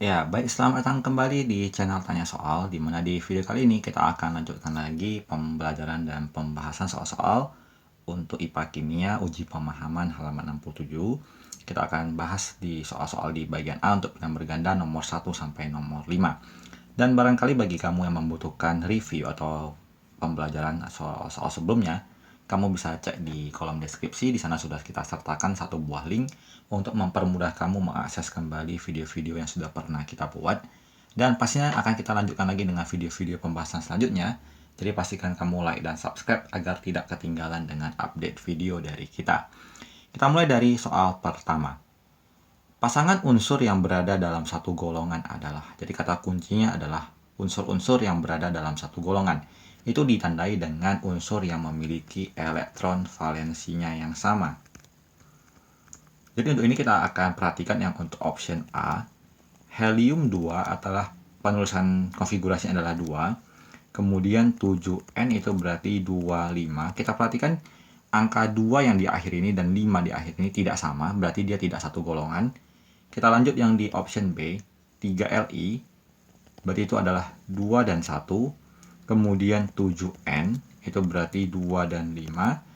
Ya, baik, selamat datang kembali di channel Tanya Soal, di mana di video kali ini kita akan lanjutkan lagi pembelajaran dan pembahasan soal-soal untuk IPA Kimia uji pemahaman halaman 67. Kita akan bahas di soal-soal di bagian A untuk pilihan berganda nomor 1 sampai nomor 5. Dan barangkali bagi kamu yang membutuhkan review atau pembelajaran soal-soal sebelumnya, kamu bisa cek di kolom deskripsi. Di sana sudah kita sertakan satu buah link untuk mempermudah kamu mengakses kembali video-video yang sudah pernah kita buat. Dan pastinya akan kita lanjutkan lagi dengan video-video pembahasan selanjutnya. Jadi pastikan kamu like dan subscribe agar tidak ketinggalan dengan update video dari kita. Kita mulai dari soal pertama. Pasangan unsur yang berada dalam satu golongan adalah, jadi kata kuncinya adalah unsur-unsur yang berada dalam satu golongan. Itu ditandai dengan unsur yang memiliki elektron valensinya yang sama. Jadi untuk ini kita akan perhatikan yang untuk option A, helium 2 adalah penulisan konfigurasinya adalah 2, kemudian 7N itu berarti 25. Kita perhatikan angka 2 yang di akhir ini dan 5 di akhir ini tidak sama, berarti dia tidak satu golongan. Kita lanjut yang di option B, 3Li, berarti itu adalah 2 dan 1, kemudian 7N, itu berarti 2 dan 5,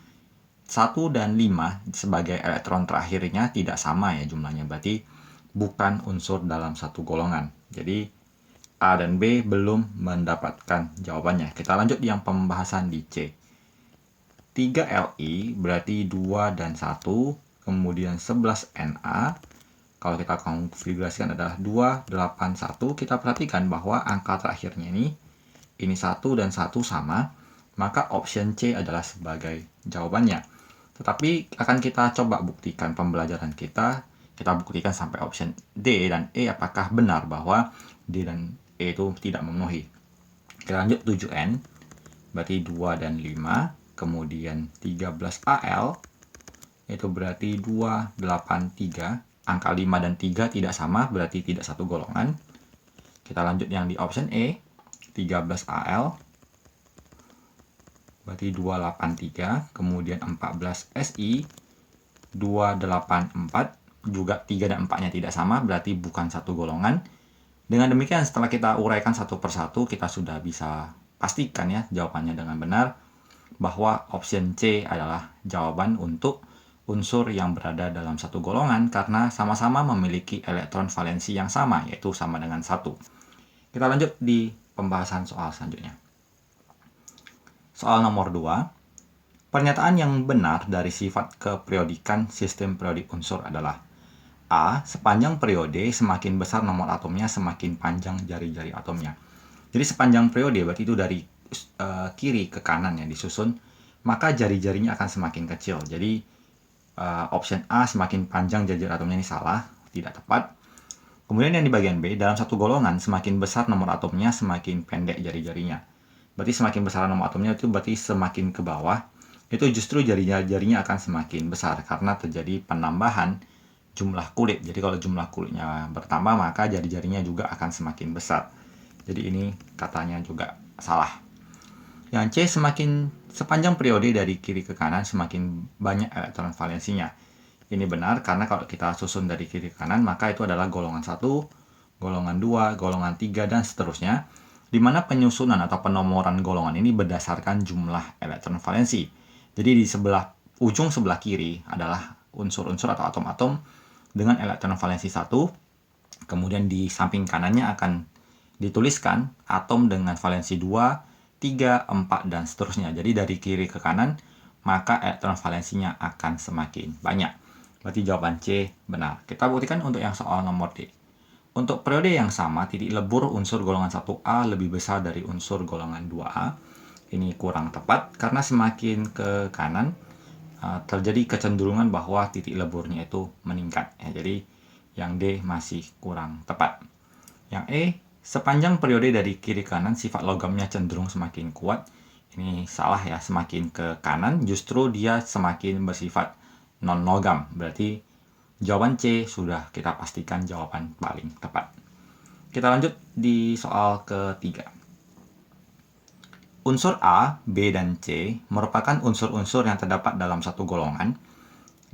1 dan 5 sebagai elektron terakhirnya tidak sama ya jumlahnya, berarti bukan unsur dalam satu golongan. Jadi A dan B belum mendapatkan jawabannya. Kita lanjut yang pembahasan di C. 3Li berarti 2 dan 1, kemudian 11Na. Kalau kita konfigurasikan adalah 281, kita perhatikan bahwa angka terakhirnya ini 1 dan 1 sama, maka option C adalah sebagai jawabannya. Tetapi akan kita coba buktikan pembelajaran kita buktikan sampai option D dan E apakah benar bahwa D dan E itu tidak memenuhi. Kita lanjut 7N, berarti 2 dan 5, kemudian 13Al, itu berarti 283, angka 5 dan 3 tidak sama, berarti tidak satu golongan. Kita lanjut yang di option E, 13Al, berarti 283, kemudian 14Si, 284, juga 3 dan 4-nya tidak sama, berarti bukan satu golongan. Dengan demikian, setelah kita uraikan satu persatu, kita sudah bisa pastikan ya jawabannya dengan benar, bahwa option C adalah jawaban untuk unsur yang berada dalam satu golongan karena sama-sama memiliki elektron valensi yang sama, yaitu sama dengan 1. Kita lanjut di pembahasan soal selanjutnya. Soal nomor 2. Pernyataan yang benar dari sifat keperiodikan sistem periodik unsur adalah A. Sepanjang periode semakin besar nomor atomnya semakin panjang jari-jari atomnya. Jadi sepanjang periode berarti itu dari kiri ke kanan ya disusun, maka jari-jarinya akan semakin kecil. Jadi option A semakin panjang jari-jari atomnya ini salah, tidak tepat. Kemudian yang di bagian B, dalam satu golongan semakin besar nomor atomnya semakin pendek jari-jarinya. Berarti semakin besar nomor atomnya itu berarti semakin ke bawah, itu justru jari-jarinya akan semakin besar karena terjadi penambahan jumlah kulit. Jadi kalau jumlah kulitnya bertambah maka jari-jarinya juga akan semakin besar. Jadi ini katanya juga salah. Yang C, sepanjang periode dari kiri ke kanan semakin banyak elektron valensinya. Ini benar karena kalau kita susun dari kiri ke kanan maka itu adalah golongan 1, golongan 2, golongan 3 dan seterusnya, di mana penyusunan atau penomoran golongan ini berdasarkan jumlah elektron valensi. Jadi di ujung sebelah kiri adalah unsur-unsur atau atom-atom dengan elektron valensi 1, kemudian di samping kanannya akan dituliskan atom dengan valensi 2, 3, 4, dan seterusnya. Jadi dari kiri ke kanan, maka elektron valensinya akan semakin banyak. Berarti jawaban C benar. Kita buktikan untuk yang soal nomor D. Untuk periode yang sama, titik lebur unsur golongan 1A lebih besar dari unsur golongan 2A. Ini kurang tepat, karena semakin ke kanan, terjadi kecenderungan bahwa titik leburnya itu meningkat. Ya, jadi yang D masih kurang tepat. Yang E, sepanjang periode dari kiri ke kanan sifat logamnya cenderung semakin kuat. Ini salah ya, semakin ke kanan justru dia semakin bersifat non-logam. Berarti jawaban C sudah kita pastikan jawaban paling tepat. Kita lanjut di soal ketiga. Unsur A, B, dan C merupakan unsur-unsur yang terdapat dalam satu golongan.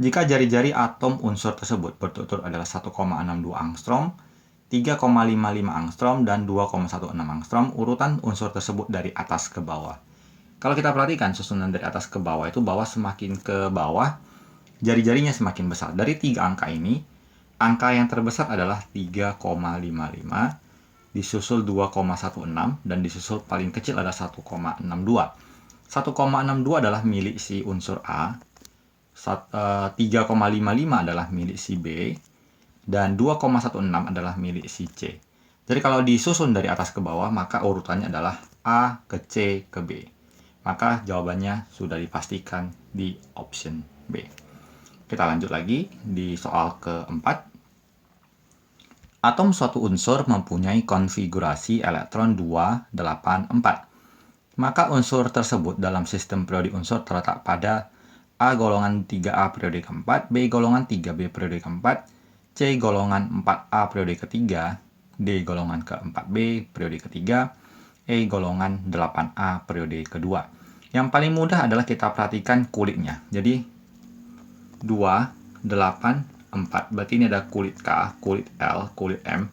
Jika jari-jari atom unsur tersebut bertutur adalah 1,62 angstrom, 3,55 angstrom, dan 2,16 angstrom, urutan unsur tersebut dari atas ke bawah. Kalau kita perhatikan susunan dari atas ke bawah itu, bawah semakin ke bawah, jari-jarinya semakin besar. Dari 3 angka ini, angka yang terbesar adalah 3,55, disusul 2,16, dan disusul paling kecil ada 1,62. 1,62 adalah milik si unsur A, 3,55 adalah milik si B, dan 2,16 adalah milik si C. Jadi kalau disusun dari atas ke bawah, maka urutannya adalah A ke C ke B. Maka jawabannya sudah dipastikan di option B. Kita lanjut lagi di soal keempat. Atom suatu unsur mempunyai konfigurasi elektron 2, 8, 4. Maka unsur tersebut dalam sistem periodik unsur terletak pada A golongan 3A periode keempat, B golongan 3B periode keempat, C golongan 4A periode ketiga, D golongan ke-4B periode ketiga, E golongan 8A periode kedua. Yang paling mudah adalah kita perhatikan kulitnya. Jadi 2, 8, 4. Berarti ini ada kulit K, kulit L, kulit M.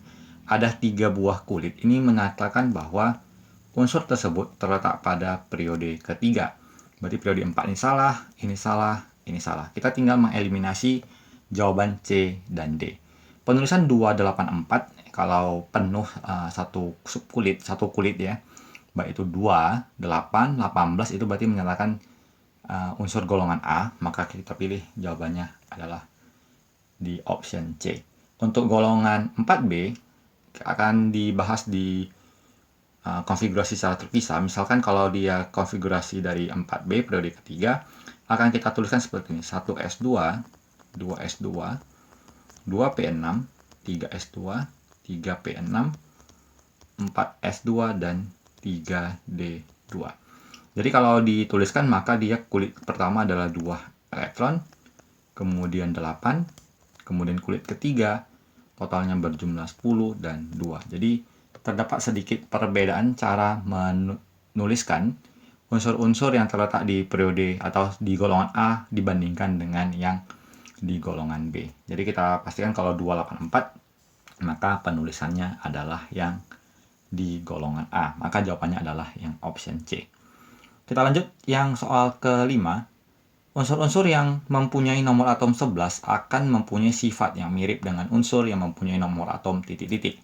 Ada 3 buah kulit. Ini mengatakan bahwa unsur tersebut terletak pada periode ketiga. Berarti periode 4 ini salah, ini salah, ini salah. Kita tinggal mengeliminasi jawaban C dan D. Penulisan 284 kalau penuh satu kulit ya. Baik itu 2, 8, 18 itu berarti menyatakan unsur golongan A, maka kita pilih jawabannya adalah di option C. Untuk golongan 4B akan dibahas di konfigurasi secara terpisah. Misalkan kalau dia konfigurasi dari 4B periode ketiga, akan kita tuliskan seperti ini: 1S2, 2S2, 2P6, 3S2, 3P6, 4S2, dan 3D2. Jadi kalau dituliskan maka dia kulit pertama adalah 2 elektron, kemudian 8, kemudian kulit ketiga totalnya berjumlah 10 dan 2. Jadi terdapat sedikit perbedaan cara menuliskan unsur-unsur yang terletak di periode atau di golongan A dibandingkan dengan yang di golongan B. Jadi kita pastikan kalau 284 maka penulisannya adalah yang di golongan A. Maka jawabannya adalah yang option C. Kita lanjut yang soal kelima. Unsur-unsur yang mempunyai nomor atom 11 akan mempunyai sifat yang mirip dengan unsur yang mempunyai nomor atom titik-titik.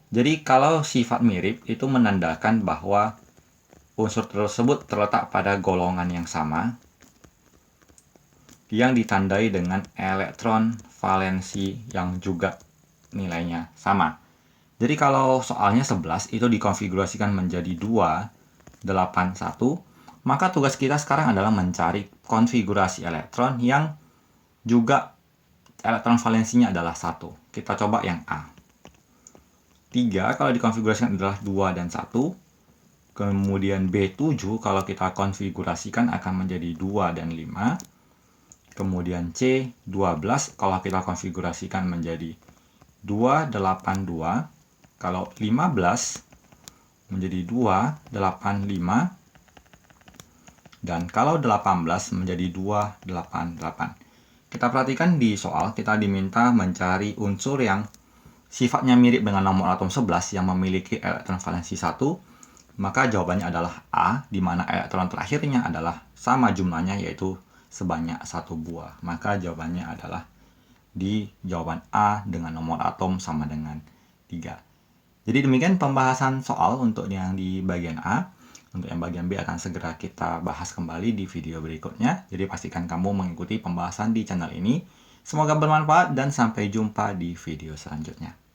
Jadi kalau sifat mirip itu menandakan bahwa unsur tersebut terletak pada golongan yang sama yang ditandai dengan elektron valensi yang juga nilainya sama. Jadi kalau soalnya 11 itu dikonfigurasikan menjadi 2, 8, 1, maka tugas kita sekarang adalah mencari konfigurasi elektron yang juga elektron valensinya adalah 1. Kita coba yang A. 3 kalau dikonfigurasikan adalah 2 dan 1. Kemudian B7 kalau kita konfigurasikan akan menjadi 2 dan 5. Kemudian C12 kalau kita konfigurasikan menjadi 2, 8, 2. Kalau 15 menjadi 2, 8, 5. Dan kalau 18 menjadi 2, 8, 8. Kita perhatikan di soal kita diminta mencari unsur yang sifatnya mirip dengan nomor atom 11 yang memiliki elektron valensi 1, maka jawabannya adalah A, di mana elektron terakhirnya adalah sama jumlahnya, yaitu sebanyak 1 buah. Maka jawabannya adalah di jawaban A dengan nomor atom sama dengan 3. Jadi demikian pembahasan soal untuk yang di bagian A. Untuk yang bagian B akan segera kita bahas kembali di video berikutnya. Jadi pastikan kamu mengikuti pembahasan di channel ini. Semoga bermanfaat dan sampai jumpa di video selanjutnya.